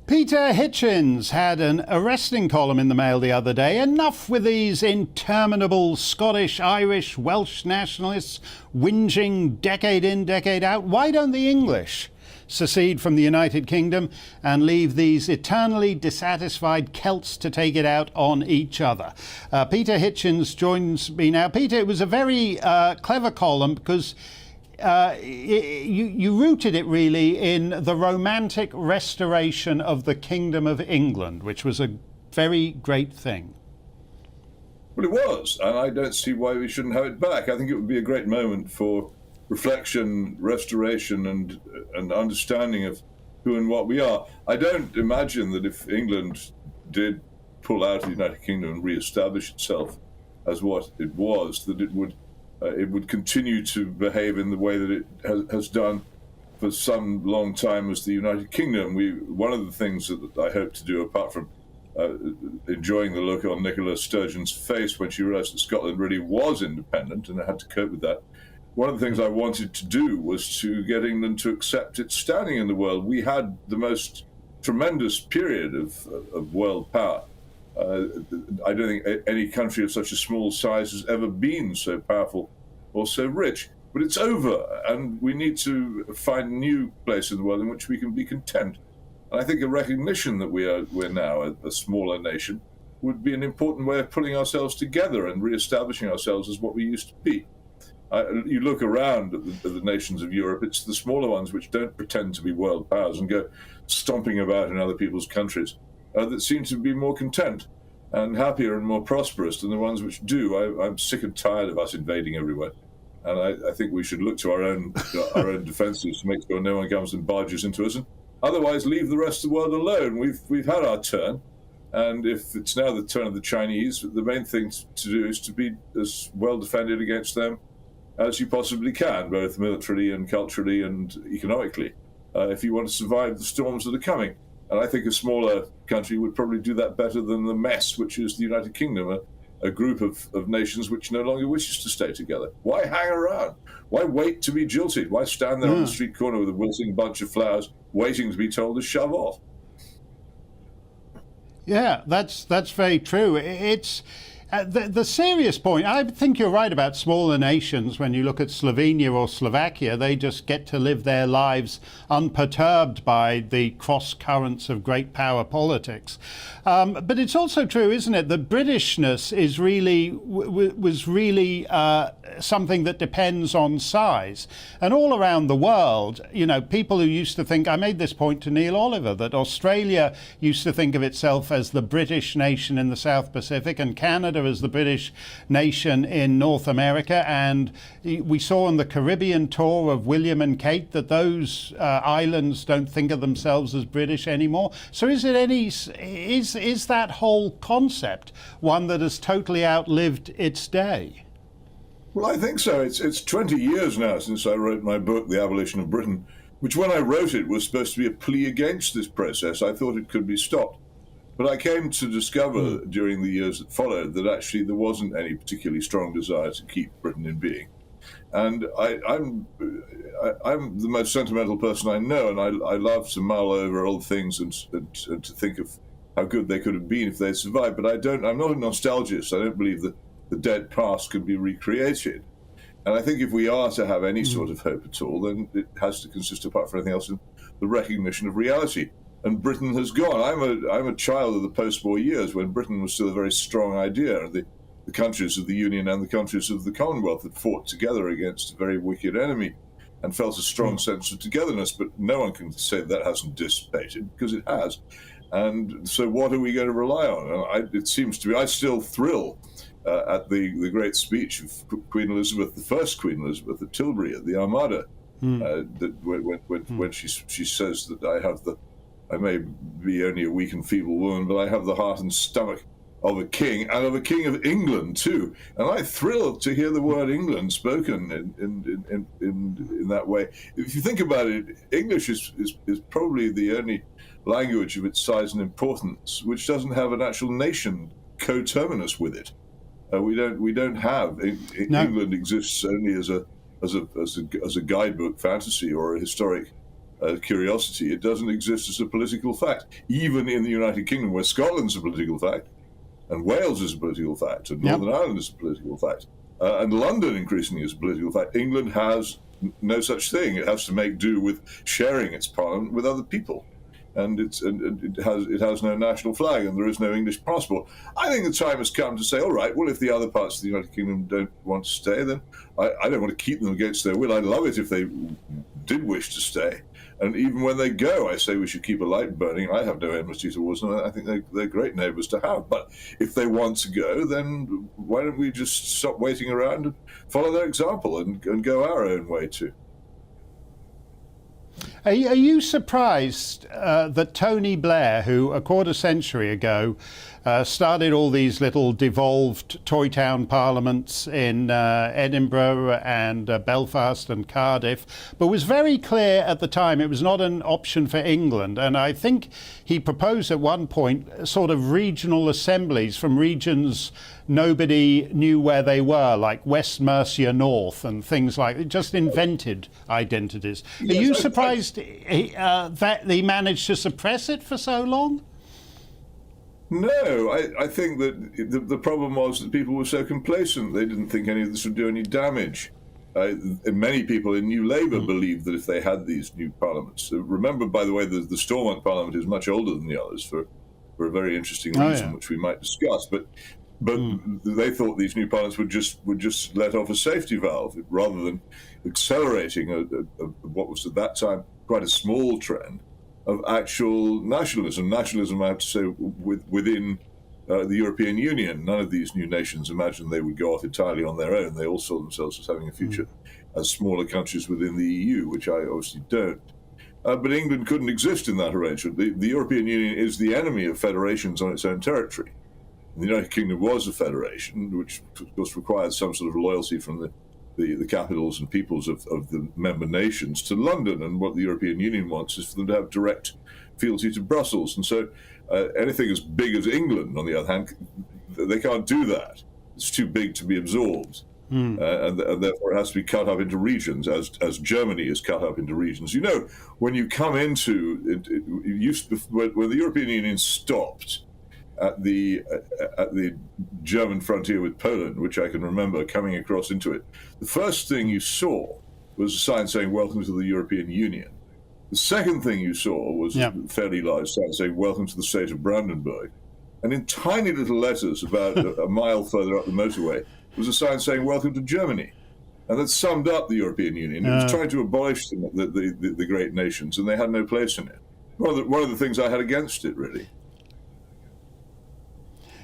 J: Peter Hitchens had an arresting column in the Mail the other day. Enough with these interminable Scottish, Irish, Welsh nationalists whinging decade in, decade out. Why don't the English secede from the United Kingdom and leave these eternally dissatisfied Celts to take it out on each other? Peter Hitchens joins me now. Peter, it was a very clever column because you rooted it really in the romantic restoration of the Kingdom of England, which was a very great thing.
H: Well, it was, and I don't see why we shouldn't have it back. I think it would be a great moment for reflection, restoration, and understanding of who and what we are. I don't imagine that if England did pull out of the United Kingdom and re-establish itself as what it was, that it would continue to behave in the way that it has done for some long time as the United Kingdom. One of the things that I hope to do, apart from enjoying the look on Nicola Sturgeon's face when she realised that Scotland really was independent and I had to cope with that, one of the things I wanted to do was to get England to accept its standing in the world. We had the most tremendous period of world power. I don't think any country of such a small size has ever been so powerful or so rich. But it's over, and we need to find a new place in the world in which we can be content. And I think a recognition that we're now a smaller nation would be an important way of pulling ourselves together and re-establishing ourselves as what we used to be. You look around at the nations of Europe, it's the smaller ones which don't pretend to be world powers and go stomping about in other people's countries that seem to be more content and happier and more prosperous than the ones which do. I'm sick and tired of us invading everywhere. And I think we should look to our own defences to make sure no one comes and barges into us. And otherwise, leave the rest of the world alone. We've had our turn. And if it's now the turn of the Chinese, the main thing to do is to be as well defended against them as you possibly can, both militarily and culturally and economically, if you want to survive the storms that are coming. And I think a smaller country would probably do that better than the mess which is the United Kingdom, a group of nations which no longer wishes to stay together. Why hang around? Why wait to be jilted? Why stand there on the street corner with a wilting bunch of flowers waiting to be told to shove off?
J: Yeah, that's very true. It's the serious point. I think you're right about smaller nations. When you look at Slovenia or Slovakia, they just get to live their lives unperturbed by the cross currents of great power politics. But it's also true, isn't it, that Britishness is was really something that depends on size. And all around the world, you know, people who used to think, I made this point to Neil Oliver, that Australia used to think of itself as the British nation in the South Pacific and Canada as the British nation in North America. And we saw on the Caribbean tour of William and Kate that those islands don't think of themselves as British anymore. So is that whole concept one that has totally outlived its day?
H: Well, I think so. It's 20 years now since I wrote my book, The Abolition of Britain, which when I wrote it was supposed to be a plea against this process. I thought it could be stopped. But I came to discover during the years that followed that actually there wasn't any particularly strong desire to keep Britain in being. And I'm the most sentimental person I know, and I love to mull over old things and to think of how good they could have been if they'd survived. But I'm not a nostalgist. I don't believe that the dead past can be recreated. And I think if we are to have any sort of hope at all, then it has to consist, apart from anything else, in the recognition of reality. And Britain has gone. I'm a child of the post-war years when Britain was still a very strong idea. And the countries of the Union and the countries of the Commonwealth had fought together against a very wicked enemy and felt a strong sense of togetherness. But no one can say that hasn't dissipated, because it has. And so what are we going to rely on? It seems to me, I still thrill at the great speech of Queen Elizabeth, the first Queen Elizabeth at Tilbury at the Armada, that when she says that I may be only a weak and feeble woman, but I have the heart and stomach of a king, and of a king of England too. And I thrill to hear the word England spoken in that way. If you think about it, English is probably the only language of its size and importance which doesn't have an actual nation coterminous with it. We don't have England exists only as a guidebook fantasy or a historic curiosity. It doesn't exist as a political fact. Even in the United Kingdom, where Scotland's a political fact, and Wales is a political fact, and Northern Ireland is a political fact, and London increasingly is a political fact, England has no such thing. It has to make do with sharing its parliament with other people. And it has no national flag, and there is no English passport. I think the time has come to say, all right, well, if the other parts of the United Kingdom don't want to stay, then I don't want to keep them against their will. I'd love it if they did wish to stay. And even when they go, I say we should keep a light burning. I have no enmity towards them. I think they're great neighbours to have. But if they want to go, then why don't we just stop waiting around and follow their example and go our own way too?
J: Are you surprised that Tony Blair, who a quarter century ago started all these little devolved Toy Town parliaments in Edinburgh and Belfast and Cardiff, but was very clear at the time it was not an option for England? And I think he proposed at one point sort of regional assemblies from regions nobody knew where they were, like West Mercia North and things like that, just invented identities. Are you surprised that he managed to suppress it for so long?
H: No, I think that the problem was that people were so complacent. They didn't think any of this would do any damage. And many people in New Labour believed that if they had these new parliaments, remember, by the way, the Stormont Parliament is much older than the others for a very interesting reason, which we might discuss. But they thought these new parliaments would just let off a safety valve rather than accelerating what was at that time quite a small trend of actual nationalism. Nationalism, I have to say, within the European Union. None of these new nations imagined they would go off entirely on their own. They all saw themselves as having a future as smaller countries within the EU, which I obviously don't. But England couldn't exist in that arrangement. The European Union is the enemy of federations on its own territory. The United Kingdom was a federation, which of course required some sort of loyalty from the capitals and peoples of the member nations to London. And what the European Union wants is for them to have direct fealty to Brussels. And so anything as big as England, on the other hand, they can't do that. It's too big to be absorbed. And therefore it has to be cut up into regions, as Germany is cut up into regions. You know, when you come into when the European Union stopped at the German frontier with Poland, which I can remember coming across into it, the first thing you saw was a sign saying "Welcome to the European Union." The second thing you saw was a fairly large sign saying "Welcome to the state of Brandenburg," and in tiny little letters about a mile further up the motorway was a sign saying "Welcome to Germany," and that summed up the European Union. It was trying to abolish the great nations, and they had no place in it. One of the things I had against it, really.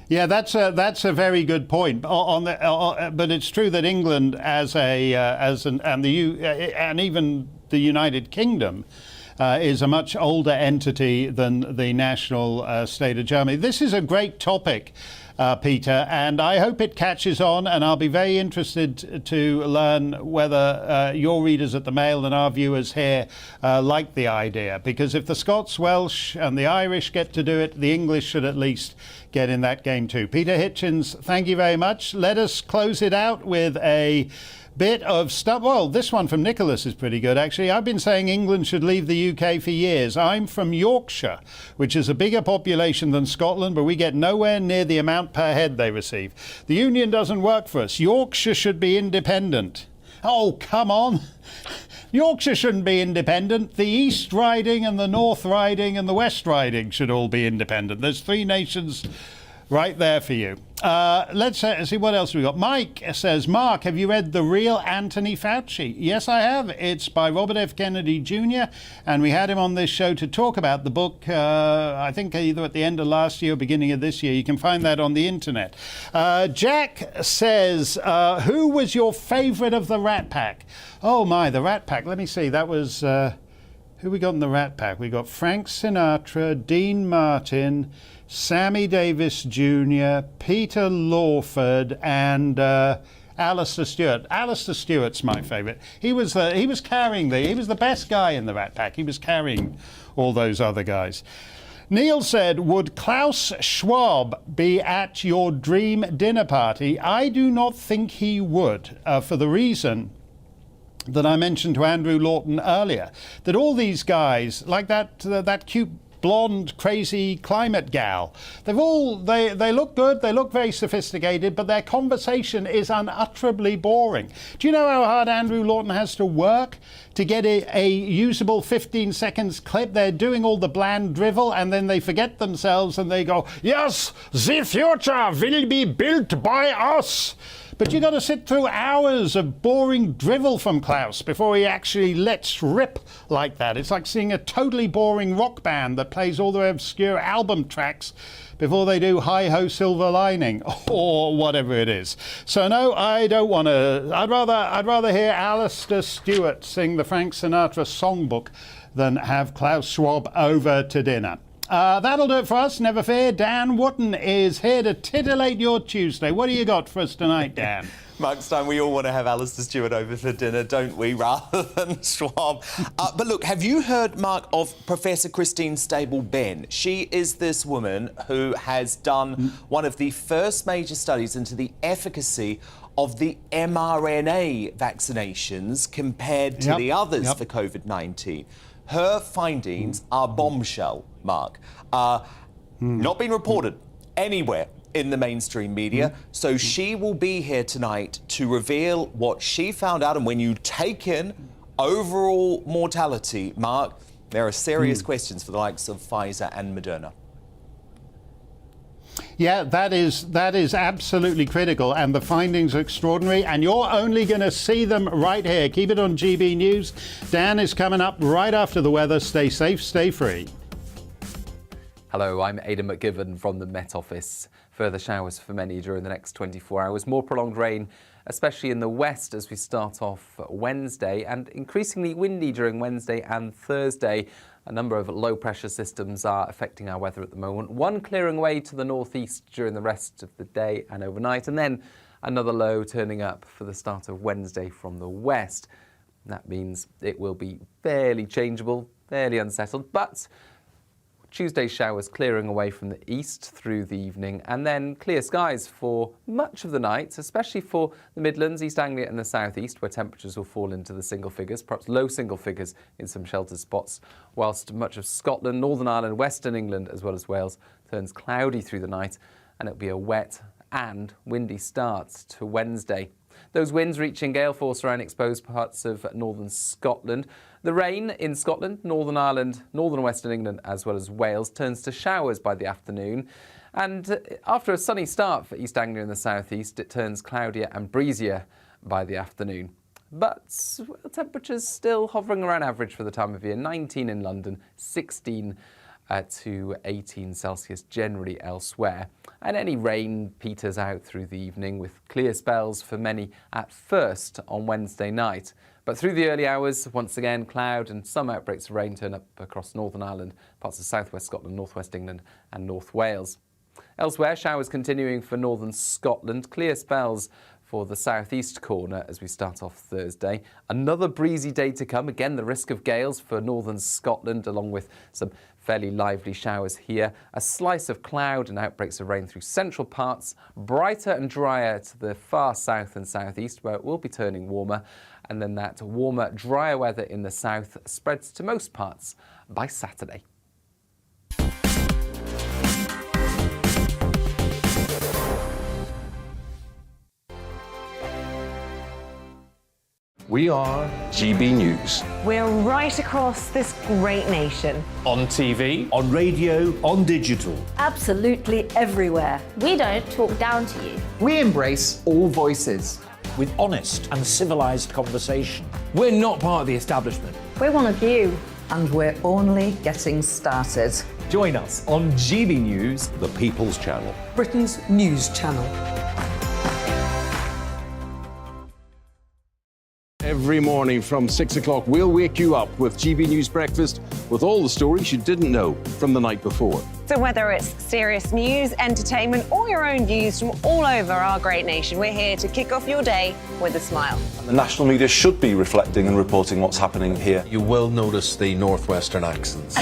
J: Yeah, that's a very good point. But it's true that England and even the United Kingdom is a much older entity than the national state of Germany. This is a great topic, Peter, and I hope it catches on, and I'll be very interested to learn whether your readers at the Mail and our viewers here like the idea, because if the Scots, Welsh and the Irish get to do it, the English should at least get in that game too. Peter Hitchens, thank you very much. Let us close it out with a bit of stuff. Well, this one from Nicholas is pretty good, actually. I've been saying England should leave the UK for years. I'm from Yorkshire, which is a bigger population than Scotland, but we get nowhere near the amount per head they receive. The union doesn't work for us. Yorkshire should be independent. Oh, come on. Yorkshire shouldn't be independent. The East Riding and the North Riding and the West Riding should all be independent. There's 3 nations right there for you. Let's see what else we got. Mike says, Mark, have you read The Real Anthony Fauci? Yes, I have. It's by Robert F. Kennedy Jr., and we had him on this show to talk about the book, I think either at the end of last year or beginning of this year. You can find that on the internet. Jack says, who was your favourite of the Rat Pack? Oh, my, the Rat Pack. Let me see. That was... who we got in the Rat Pack? We got Frank Sinatra, Dean Martin, Sammy Davis Jr., Peter Lawford, and Alistair Stewart. Alistair Stewart's my favourite. He was carrying he was the best guy in the Rat Pack. He was carrying all those other guys. Neil said, would Klaus Schwab be at your dream dinner party? I do not think he would, for the reason that I mentioned to Andrew Lawton earlier, that all these guys, like that cute blonde crazy climate gal, they look good, they look very sophisticated, but their conversation is unutterably boring. Do you know how hard Andrew Lawton has to work to get a usable 15 seconds clip? They're doing all the bland drivel and then they forget themselves and they go, yes, the future will be built by us. But you've got to sit through hours of boring drivel from Klaus before he actually lets rip like that. It's like seeing a totally boring rock band that plays all their obscure album tracks before they do Hi Ho Silver Lining or whatever it is. So no, I don't want to. I'd rather hear Alistair Stewart sing the Frank Sinatra songbook than have Klaus Schwab over to dinner. That'll do it for us, never fear. Dan Wootton is here to titillate your Tuesday. What do you got for us tonight, Dan?
L: Mark Steyn, we all want to have Alistair Stewart over for dinner, don't we, rather than Schwab. But look, have you heard, Mark, of Professor Christine Stable-Benn? She is this woman who has done one of the first major studies into the efficacy of the mRNA vaccinations compared to the others for COVID-19. Her findings are bombshell, Mark. Not been reported anywhere in the mainstream media. So she will be here tonight to reveal what she found out. And when you take in overall mortality, Mark, there are serious questions for the likes of Pfizer and Moderna.
J: Yeah, that is absolutely critical, and the findings are extraordinary, and you're only going to see them right here. Keep it on GB News. Dan is coming up right after the weather. Stay safe, stay free.
M: Hello, I'm Aidan McGibbon from the Met Office. Further showers for many during the next 24 hours. More prolonged rain, especially in the west as we start off Wednesday, and increasingly windy during Wednesday and Thursday. A number of low-pressure systems are affecting our weather at the moment. One clearing away to the northeast during the rest of the day and overnight, and then another low turning up for the start of Wednesday from the west. That means it will be fairly changeable, fairly unsettled, but Tuesday showers clearing away from the east through the evening, and then clear skies for much of the night, especially for the Midlands, East Anglia and the southeast, where temperatures will fall into the single figures, perhaps low single figures in some sheltered spots, whilst much of Scotland, Northern Ireland, Western England as well as Wales turns cloudy through the night, and it'll be a wet and windy start to Wednesday. Those winds reaching gale force around exposed parts of northern Scotland. The rain in Scotland, Northern Ireland, Northern and Western England as well as Wales turns to showers by the afternoon. And after a sunny start for East Anglia and the southeast, it turns cloudier and breezier by the afternoon. But temperatures still hovering around average for the time of year. 19 in London, 16 to 18 Celsius generally elsewhere. And any rain peters out through the evening with clear spells for many at first on Wednesday night. But through the early hours, once again, cloud and some outbreaks of rain turn up across Northern Ireland, parts of southwest Scotland, northwest England and North Wales. Elsewhere, showers continuing for northern Scotland, clear spells for the southeast corner as we start off Thursday. Another breezy day to come. Again, the risk of gales for northern Scotland, along with some fairly lively showers here. A slice of cloud and outbreaks of rain through central parts. Brighter and drier to the far south and southeast, where it will be turning warmer. And then that warmer, drier weather in the south spreads to most parts by Saturday.
B: We are GB News.
D: We're right across this great nation.
K: On TV,
P: on radio, on digital.
Q: Absolutely everywhere.
R: We don't talk down to you.
S: We embrace all voices.
P: With honest and civilised conversation.
K: we're not part of the establishment.
Q: We're one of you.
T: And we're only getting started.
A: Join us on GB News,
F: The People's Channel.
T: Britain's news channel.
B: Every morning from 6 o'clock, we'll wake you up with GB News Breakfast with all the stories you didn't know from the night before.
D: So whether it's serious news, entertainment, or your own views from all over our great nation, we're here to kick off your day with a smile.
E: The national media should be reflecting and reporting what's happening here.
F: You will notice the northwestern accents.